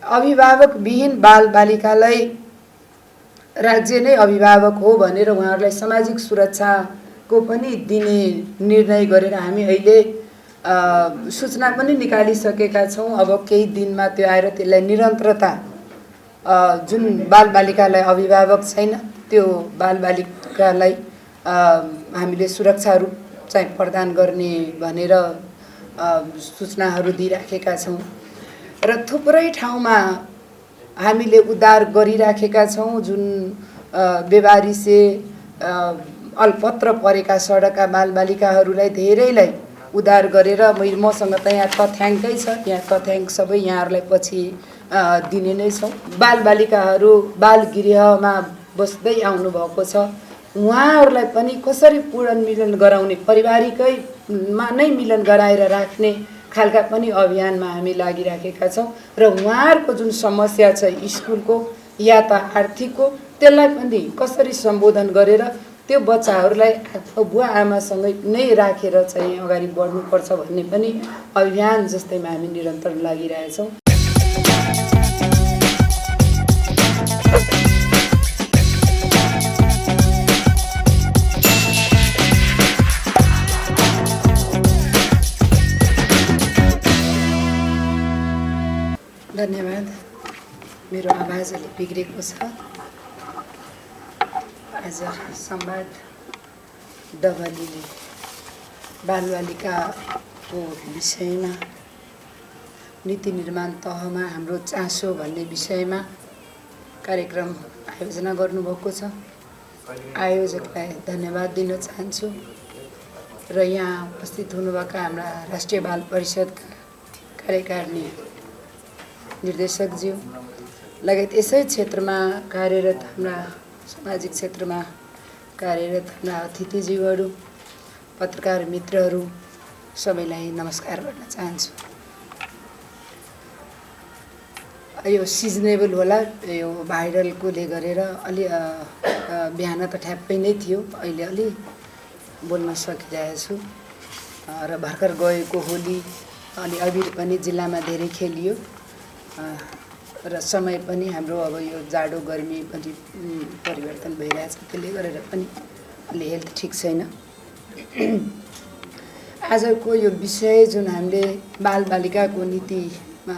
अभिभावकविहीन बालबालिकालाई राज्य नै अभिभावक हो भनेर उहाँहरूलाई सामाजिक सुरक्षाको पनि दिने निर्णय गरेर हामी अहिले सूचना पनि निकालिसकेका छौँ। अब केही दिनमा त्यो आएर त्यसलाई निरन्तरता जुन बालबालिकालाई अभिभावक छैन त्यो बालबालिकालाई हामीले सुरक्षाहरू चाहिँ प्रदान गर्ने भनेर सूचनाहरू दिइराखेका छौँ र थुप्रै ठाउँमा हामीले उद्धार गरिराखेका छौँ। जुन बेबारिसे अल्पत्र परेका सडकका बालबालिकाहरूलाई धेरैलाई उद्धार गरेर मसँग त यहाँ तथ्याङ्कै छ, यहाँ तथ्याङ्क सबै यहाँहरूलाई पछि दिने नै छौँ। बालबालिकाहरू बालगृहमा बस्दै आउनुभएको छ, उहाँहरूलाई पनि कसरी पुनर्मिलन गराउने, पारिवारिकैमा नै मिलन गराएर राख्ने खालका पनि अभियानमा हामी लागिराखेका छौँ र उहाँहरूको जुन समस्या छ स्कुलको या त आर्थिकको, त्यसलाई पनि कसरी सम्बोधन गरेर त्यो बच्चाहरूलाई बुवा आमासँगै नै राखेर चाहिँ अगाडि बढ्नुपर्छ भन्ने पनि अभियान जस्तैमा हामी निरन्तर लागिरहेछौँ। धन्यवाद। मेरो आवाज अलि बिग्रेको छ। आज संवाद डबलीले बालबालिकाको विषयमा नीति निर्माण तहमा हाम्रो चासो भन्ने विषयमा कार्यक्रम आयोजना गर्नुभएको छ। आयोजकलाई धन्यवाद दिन चाहन्छु र यहाँ उपस्थित हुनुभएका हाम्रा राष्ट्रिय बाल परिषदका कार्यकारिणी निर्देशकज्यू लगायत यसै क्षेत्रमा कार्यरत हाम्रा सामाजिक क्षेत्रमा कार्यरत हाम्रा अतिथिज्यूहरू, पत्रकार मित्रहरू सबैलाई नमस्कार गर्न चाहन्छु। यो सिजनेबल होला, यो भाइरलकोले गरेर अलि बिहान त ठ्याप्पै नै थियो, अहिले अलि बोल्न सकिरहेछु र भर्खर गएको होली अनि अबिर पनि जिल्लामा धेरै खेलियो र समय पनि हाम्रो अब यो जाडो गर्मी पनि परिवर्तन भइरहेछ, त्यसले गरेर पनि अलि हेल्थ ठिक छैन। आजको यो विषय जुन हामीले बालबालिकाको नीतिमा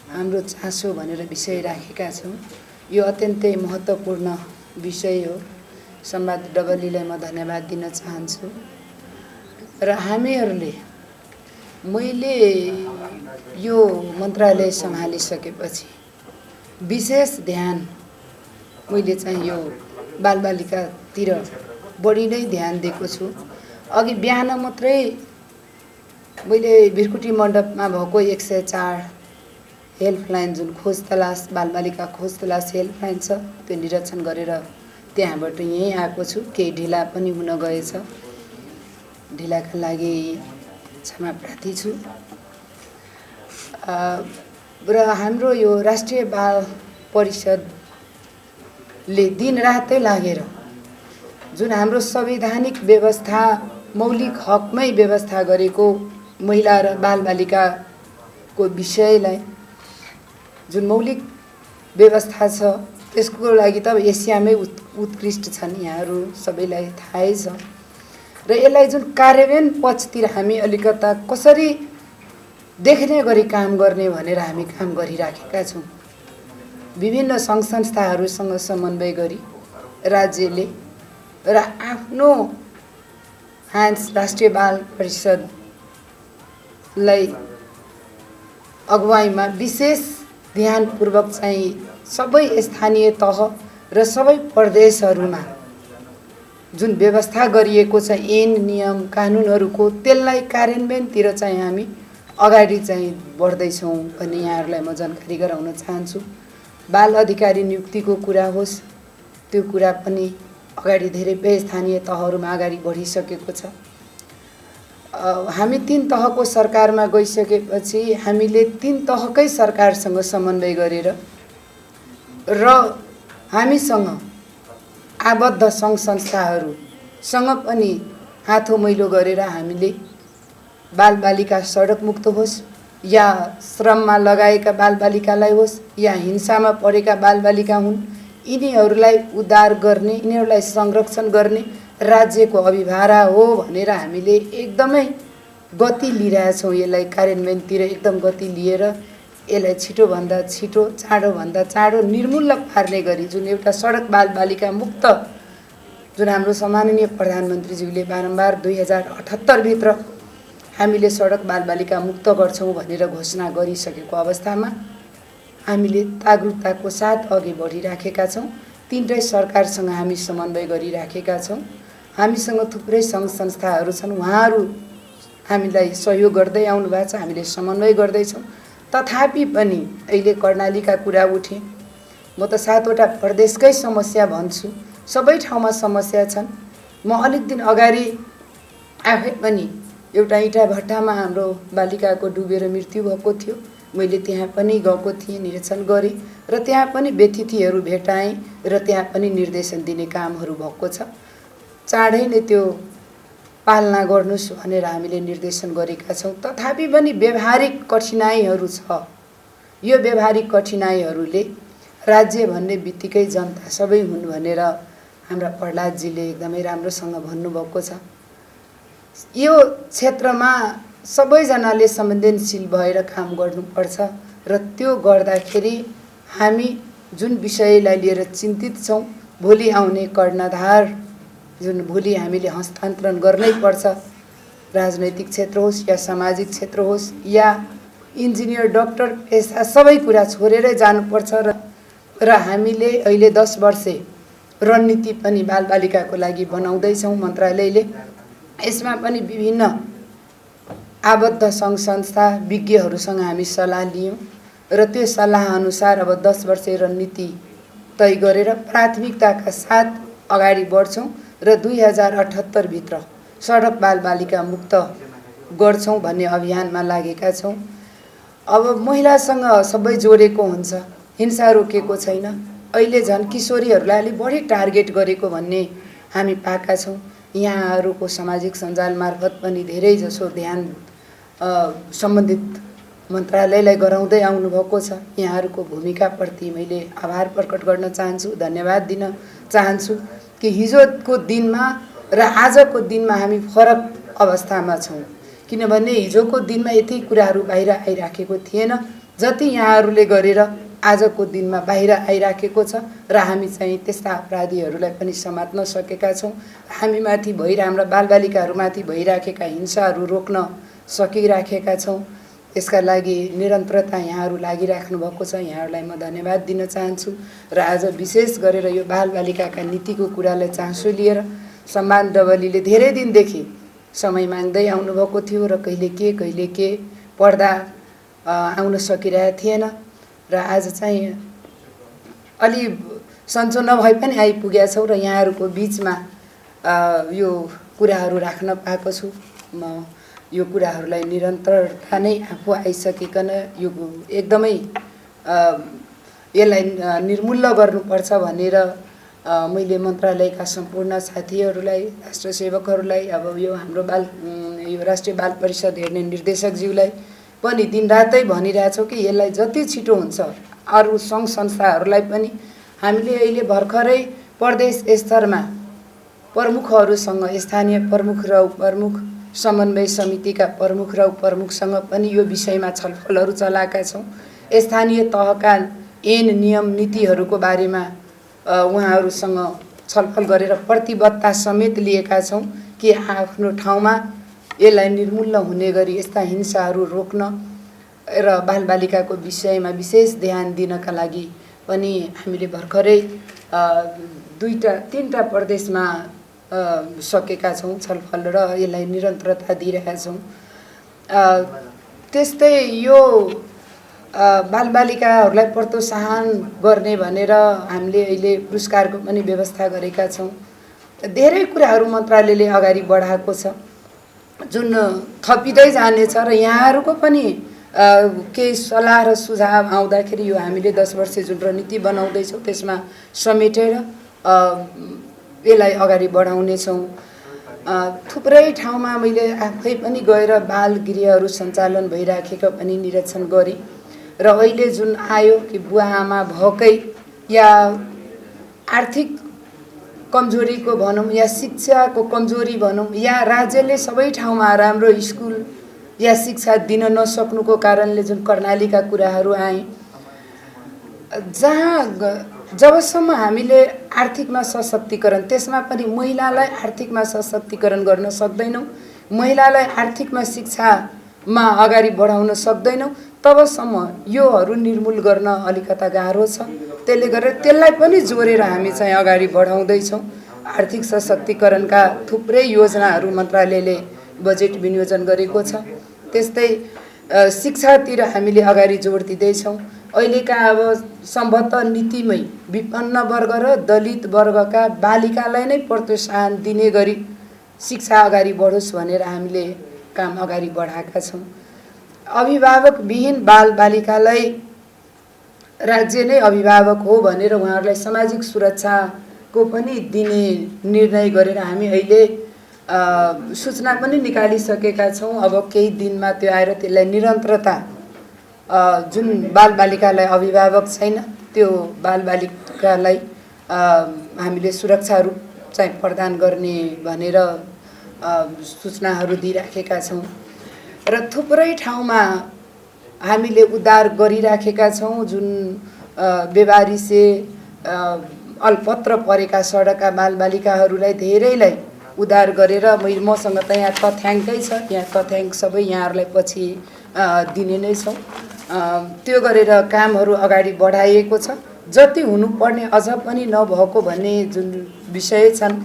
हाम्रो चासो भनेर विषय राखेका छौँ, यो अत्यन्तै महत्त्वपूर्ण विषय हो। संवाद डबलीलाई म धन्यवाद दिन चाहन्छु र हामीहरूले मैले यो मन्त्रालय सम्हालिसकेपछि विशेष ध्यान मैले चाहिँ यो बालबालिकातिर बढी नै ध्यान दिएको छु। अघि बिहान मात्रै मैले भिरकुटी मण्डपमा भएको 104 हेल्पलाइन जुन खोज तलास बालबालिका खोज तलास हेल्पलाइन छ त्यो निरीक्षण गरेर त्यहाँबाट यहीँ आएको छु। केही ढिला पनि हुन गएछ, ढिलाका लागि क्षमा प्रार्थी छु। र हाम्रो यो राष्ट्रिय बाल परिषदले दिन रातै लागेर जुन हाम्रो संवैधानिक व्यवस्था मौलिक हकमै व्यवस्था गरेको महिला र बालबालिकाको विषयलाई जुन मौलिक व्यवस्था छ त्यसको लागि त एसियामै उत्कृष्ट छन्, यहाँहरू सबैलाई थाहै छ र यसलाई जुन कार्यान्वयन पक्षतिर हामी अलिकता कसरी देख्ने गरी काम गर्ने भनेर हामी काम गरिराखेका छौँ। विभिन्न सङ्घ संस्थाहरूसँग समन्वय गरी राज्यले र आफ्नो राष्ट्रिय बाल परिषदलाई अगुवाईमा विशेष ध्यानपूर्वक चाहिँ सबै स्थानीय तह र सबै प्रदेशहरूमा जुन व्यवस्था गरिएको छ ऐन नियम कानुनहरूको त्यसलाई कार्यान्वयनतिर चाहिँ हामी अगाडि चाहिँ बढ्दैछौँ भन्ने यहाँहरूलाई म जानकारी गराउन चाहन्छु। बाल अधिकारी नियुक्तिको कुरा होस्, त्यो कुरा पनि अगाडि धेरै स्थानीय तहहरूमा अगाडि बढिसकेको छ। हामी 3 तहको सरकारमा गइसकेपछि हामीले 3 तहकै सरकारसँग समन्वय गरेर र हामीसँग आबद्ध सङ्घ संस्थाहरूसँग पनि हाथो मैलो गरेर हामीले बालबालिका सडक मुक्त होस् या श्रममा लगाएका बालबालिकालाई होस् या हिंसामा परेका बालबालिका हुन्, यिनीहरूलाई उद्धार गर्ने, यिनीहरूलाई संरक्षण गर्ने राज्यको अभिभारा हो भनेर हामीले एकदमै गति लिइरहेछौँ। यसलाई कार्यान्वयनतिर एकदम गति लिएर यसलाई छिटोभन्दा छिटो, चाँडोभन्दा चाँडो निर्मूल पार्ने गरी जुन एउटा सडक बालबालिका मुक्त जुन हाम्रो सम्माननीय प्रधानमन्त्रीज्यूले बारम्बार 2078 भित्र हामीले सडक बालबालिका मुक्त गर्छौँ भनेर घोषणा गरिसकेको अवस्थामा हामीले जागरुकताको साथ अघि बढिराखेका छौँ। तीनटै सरकारसँग हामी समन्वय गरिराखेका छौँ। हामीसँग थुप्रै सङ्घ संस्थाहरू छन्, उहाँहरू हामीलाई सहयोग गर्दै आउनु भएको छ, हामीले समन्वय गर्दैछौँ। तथापि पनि अहिले कर्णालीका कुरा उठे, म त 7वटा प्रदेशकै समस्या भन्छु, सबै ठाउँमा समस्या छन्। म अलिक दिन अगाडि आफै पनि एउटा इँटा भट्टामा हाम्रो बालिकाको डुबेर मृत्यु भएको थियो। मैले त्यहाँ पनि गएको थिएँ, निरीक्षण गरेँ र त्यहाँ पनि व्यतिथिहरू भेटाएँ र त्यहाँ पनि निर्देशन दिने कामहरू भएको छ। चाँडै नै त्यो पालना गर्नुस् भनेर हामीले निर्देशन गरेका छौँ। तथापि पनि व्यवहारिक कठिनाइहरू छ। यो व्यवहारिक कठिनाइहरूले राज्य भन्ने बित्तिकै जनता सबै हुन् भनेर हाम्रा प्रहलादजीले एकदमै राम्रोसँग भन्नुभएको छ। यो क्षेत्रमा सबैजनाले संवेदनशील भएर काम गर्नुपर्छ र त्यो गर्दाखेरि हामी जुन विषयलाई लिएर चिन्तित छौँ, भोलि आउने कर्णधार जुन भोलि हामीले हस्तान्तरण गर्नै पर्छ, राजनैतिक क्षेत्र होस् या सामाजिक क्षेत्र होस् या इन्जिनियर, डक्टर, पेसा सबै कुरा छोडेरै जानुपर्छ र हामीले अहिले 10 वर्षे रणनीति पनि बालबालिकाको लागि बनाउँदैछौँ मन्त्रालयले। यसमा पनि विभिन्न आबद्ध सङ्घ संस्था विज्ञहरूसँग हामी सल्लाह लियौँ र त्यो सल्लाह अनुसार अब 10 वर्षे रणनीति तय गरेर प्राथमिकताका साथ अगाडि बढ्छौँ र 2078 भित्र सडक बालबालिका मुक्त गर्छौँ भन्ने अभियानमा लागेका छौँ। अब महिलासँग सबै जोडेको हुन्छ, हिंसा रोकेको छैन। अहिले झन् किशोरीहरूलाई अलिक बढी टार्गेट गरेको भन्ने हामी पाएका छौँ। यहाँहरूको सामाजिक सञ्जाल मार्फत पनि धेरै जसो ध्यान सम्बन्धित मन्त्रालयलाई गराउँदै आउनुभएको छ। यहाँहरूको भूमिकाप्रति मैले आभार प्रकट गर्न चाहन्छु, धन्यवाद दिन चाहन्छु कि हिजोको दिनमा र आजको दिनमा हामी फरक अवस्थामा छौँ। किनभने हिजोको दिनमा यति कुराहरू बाहिर आइराखेको थिएन जति यहाँहरूले गरेर आजको दिनमा बाहिर आइराखेको छ र हामी चाहिँ त्यस्ता अपराधीहरूलाई पनि समात्न सकेका छौँ। हामीमाथि हाम्रा बालबालिकाहरूमाथि भइराखेका हिंसाहरू रोक्न सकिराखेका छौँ। यसका लागि निरन्तरता यहाँहरू लागिराख्नु भएको छ। यहाँहरूलाई म धन्यवाद दिन चाहन्छु र आज विशेष गरेर यो बालबालिकाका नीतिको कुरालाई चासो लिएर सम्मान डबलीले धेरै दिनदेखि समय माग्दै आउनुभएको थियो र कहिले के पर्दा आउन सकिरहेको थिएन र आज चाहिँ अलि सन्चो नभए पनि आइपुगेका छौँ र यहाँहरूको बिचमा यो कुराहरू राख्न पाएको छु। म यो कुराहरूलाई निरन्तरता नै आफू आइसकिकन यो एकदमै यसलाई निर्मूल गर्नुपर्छ भनेर मैले मन्त्रालयका सम्पूर्ण साथीहरूलाई, राष्ट्र सेवकहरूलाई, अब यो हाम्रो यो राष्ट्रिय बाल परिषद हेर्ने निर्देशकज्यूलाई पनि दिनरातै भनिरहेछौँ कि यसलाई जति छिटो हुन्छ अरू सङ्घ संस्थाहरूलाई पनि हामीले अहिले भर्खरै प्रदेश स्तरमा प्रमुखहरूसँग, स्थानीय प्रमुख र उपप्रमुख, समन्वय समितिका प्रमुख र उपप्रमुखसँग पनि यो विषयमा छलफलहरू चलाएका छौँ। स्थानीय तहका ऐन नियम नीतिहरूको बारेमा उहाँहरूसँग छलफल गरेर प्रतिबद्धता समेत लिएका छौँ कि आफ्नो ठाउँमा यसलाई निर्मूल हुने गरी यस्ता हिंसाहरू रोक्न र बालबालिकाको विषयमा विशेष ध्यान दिनका लागि पनि हामीले भर्खरै 2-3टा प्रदेशमा सकेका छौँ छलफल र यसलाई निरन्तरता दिइरहेका छौँ। त्यस्तै यो बालबालिकाहरूलाई प्रोत्साहन गर्ने भनेर हामीले अहिले पुरस्कारको पनि व्यवस्था गरेका छौँ। धेरै कुराहरू मन्त्रालयले अगाडि बढाएको छ जुन थपिँदै जानेछ र यहाँहरूको पनि केही सल्लाह र सुझाव आउँदाखेरि यो हामीले 10 वर्षे जुन रणनीति बनाउँदैछौँ त्यसमा समेटेर यसलाई अगाडि बढाउनेछौँ। थुप्रै ठाउँमा मैले आफै पनि गएर बाल गृहहरू सञ्चालन भइराखेको पनि निरीक्षण गरेँ र अहिले जुन आयो कि बुवा आमा भएकै या आर्थिक कमजोरीको भनौँ या शिक्षाको कमजोरी भनौँ या राज्यले सबै ठाउँमा राम्रो स्कुल या शिक्षा दिन नसक्नुको कारणले जुन कर्णालीका कुराहरू आए, जहाँ जबसम्म हामीले आर्थिकमा सशक्तिकरण, त्यसमा पनि महिलालाई आर्थिकमा सशक्तिकरण गर्न सक्दैनौँ, महिलालाई आर्थिकमा शिक्षामा अगाडि बढाउन सक्दैनौँ, तबसम्म योहरू निर्मूल गर्न अलिकता गाह्रो छ। त्यसले गर्दा त्यसलाई पनि जोडेर हामी चाहिँ अगाडि बढाउँदैछौँ। आर्थिक सशक्तिकरणका थुप्रै योजनाहरू मन्त्रालयले बजेट विनियोजन गरेको छ। त्यस्तै शिक्षातिर हामीले अगाडि जोड दिँदैछौँ। अहिलेका अब सम्भवतः नीतिमै विपन्न वर्ग र दलित वर्गका बालिकालाई नै प्रोत्साहन दिने गरी शिक्षा अगाडि बढोस् भनेर हामीले काम अगाडि बढाएका छौँ। अभिभावकविहीन बालबालिकालाई राज्य नै अभिभावक हो भनेर उहाँहरूलाई सामाजिक सुरक्षाको पनि दिने निर्णय गरेर हामी अहिले सूचना पनि निकालिसकेका छौँ। अब केही दिनमा त्यो आएर त्यसलाई निरन्तरता, जुन बालबालिकालाई अभिभावक छैन त्यो बालबालिकालाई हामीले सुरक्षा रूप चाहिँ प्रदान गर्ने भनेर सूचनाहरू दिइराखेका छौँ र थुप्रै ठाउँमा हामीले उद्धार गरिराखेका छौँ। जुन बेबारिसे अल्पत्र परेका सडकका बालबालिकाहरूलाई धेरैलाई उद्धार गरेर मसँग त यहाँ तथ्याङ्कै छ, यहाँ तथ्याङ्क सबै यहाँहरूलाई पछि दिने नै छौँ। त्यो गरेर कामहरू अगाडि बढाइएको छ। जति हुनुपर्ने अझ पनि नभएको भन्ने जुन विषय छन्,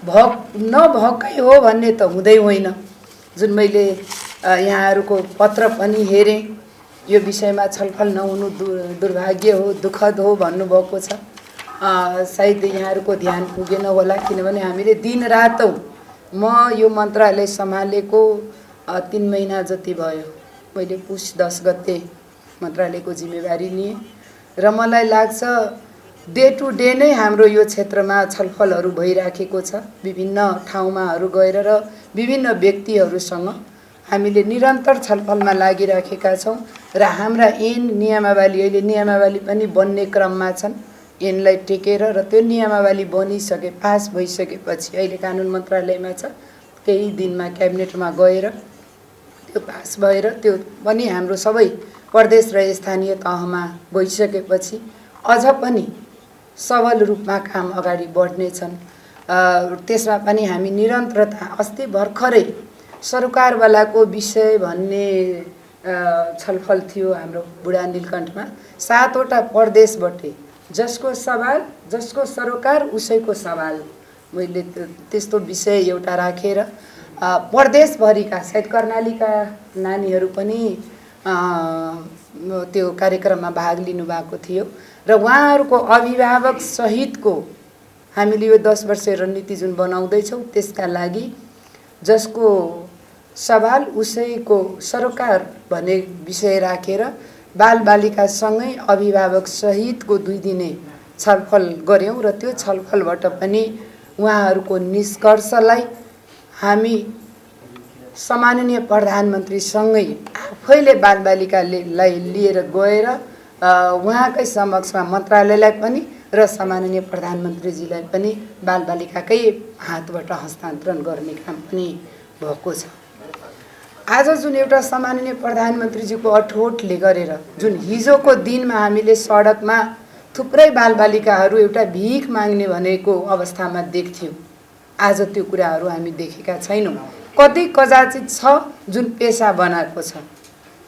नभएकै हो भन्ने त हुँदै होइन। जुन मैले यहाँहरूको पत्र पनि हेरेँ, यो विषयमा छलफल नहुनु दुर्भाग्य हो, दुःखद हो भन्नुभएको छ। सायद यहाँहरूको ध्यान पुगेन होला, किनभने हामीले दिनरातौँ, म यो मन्त्रालय सम्हालेको 3 महिना जति भयो। मैले पुस 10 गते मन्त्रालयको जिम्मेवारी लिएँ र मलाई लाग्छ डे टु डे नै हाम्रो यो क्षेत्रमा छलफलहरू भइराखेको छ। विभिन्न ठाउँमाहरू गएर र विभिन्न व्यक्तिहरूसँग हामीले निरन्तर छलफलमा लागिराखेका छौँ र हाम्रा ऐन नियमावली, अहिले नियमावली पनि बन्ने क्रममा छन्। ऐनलाई टेकेर र त्यो नियमावली बनिसके, पास भइसकेपछि अहिले कानुन मन्त्रालयमा छ, केही दिनमा क्याबिनेटमा गएर त्यो पास भएर त्यो पनि हाम्रो सबै प्रदेश र स्थानीय तहमा गइसकेपछि अझ पनि सबल रूपमा काम अगाडि बढ्नेछन्। त्यसमा पनि हामी निरन्तरता, अस्ति भर्खरै सरकारवालाको विषय भन्ने छलफल थियो हाम्रो बुढा नीलकण्ठमा। 7 वटा प्रदेशबाट जसको सवाल, जसको सरोकार उसैको सवाल, मैले त्यस्तो विषय एउटा राखेर प्रदेशभरिका, सायद कर्णालीका नानीहरू पनि त्यो कार्यक्रममा भाग लिनुभएको थियो र उहाँहरूको अभिभावक सहितको हामीले यो 10 वर्षे रणनीति जुन बनाउँदैछौँ त्यसका लागि जसको सवाल उसैको सरोकार भन्ने विषय राखेर बालबालिकासँगै अभिभावक सहितको 2 दिने छलफल गऱ्यौँ र त्यो छलफलबाट पनि उहाँहरूको निष्कर्षलाई हामी सम्माननीय प्रधानमन्त्रीसँगै आफैले बालबालिकालाई लिएर गएर उहाँकै समक्षमा मन्त्रालयलाई पनि र सम्माननीय प्रधानमन्त्रीजीलाई पनि बालबालिकाकै हातबाट हस्तान्तरण गर्ने काम पनि भएको छ। आज जुन एउटा सम्माननीय प्रधानमन्त्रीजीको अठोटले गरेर जुन हिजोको दिनमा हामीले सडकमा थुप्रै बालबालिकाहरू एउटा भिख माग्ने भनेको अवस्थामा देख्थ्यौँ, आज त्यो कुराहरू हामी देखेका छैनौँ। कति कदाचित छ जुन पेसा बनाएको छ,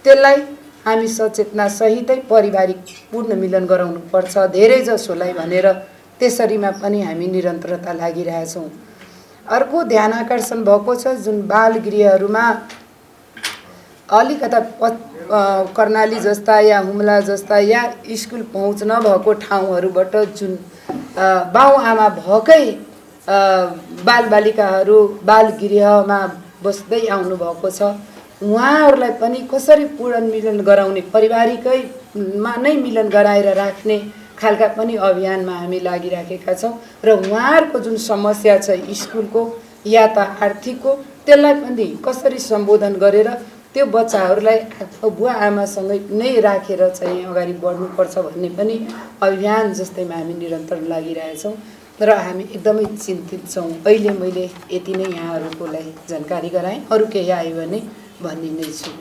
त्यसलाई हामी सचेतना सहितै पारिवारिक पूर्ण मिलन गराउनु पर्छ धेरैजसोलाई भनेर त्यसरीमा पनि हामी निरन्तरता लागिरहेछौँ। अर्को ध्यान आकर्षण भएको छ जुन बाल गृहहरूमा अलिकता कर्णाली जस्ता या हुम्ला जस्ता या स्कुल पहुँच नभएको ठाउँहरूबाट जुन बाउ आमा भएकै बालबालिकाहरू बाल गृहमा बस्दै आउनु भएको छ, उहाँहरूलाई पनि कसरी पूर्ण मिलन गराउने, पारिवारिकैमा नै मिलन गराएर राख्ने खालका पनि अभियानमा हामी लागिराखेका छौँ र उहाँहरूको जुन समस्या छ स्कुलको या त आर्थिक हो, त्यसलाई पनि कसरी सम्बोधन गरेर त्यो बच्चाहरूलाई बुवा आमासँगै नै राखेर चाहिँ अगाडि बढ्नुपर्छ भन्ने पनि अभियान जस्तैमा हामी निरन्तर लागिरहेछौँ र हामी एकदमै चिन्तित छौँ। अहिले मैले यति नै यहाँहरूको लागि जानकारी गराएँ, अरू केही आयो भने भन्ने नै छु।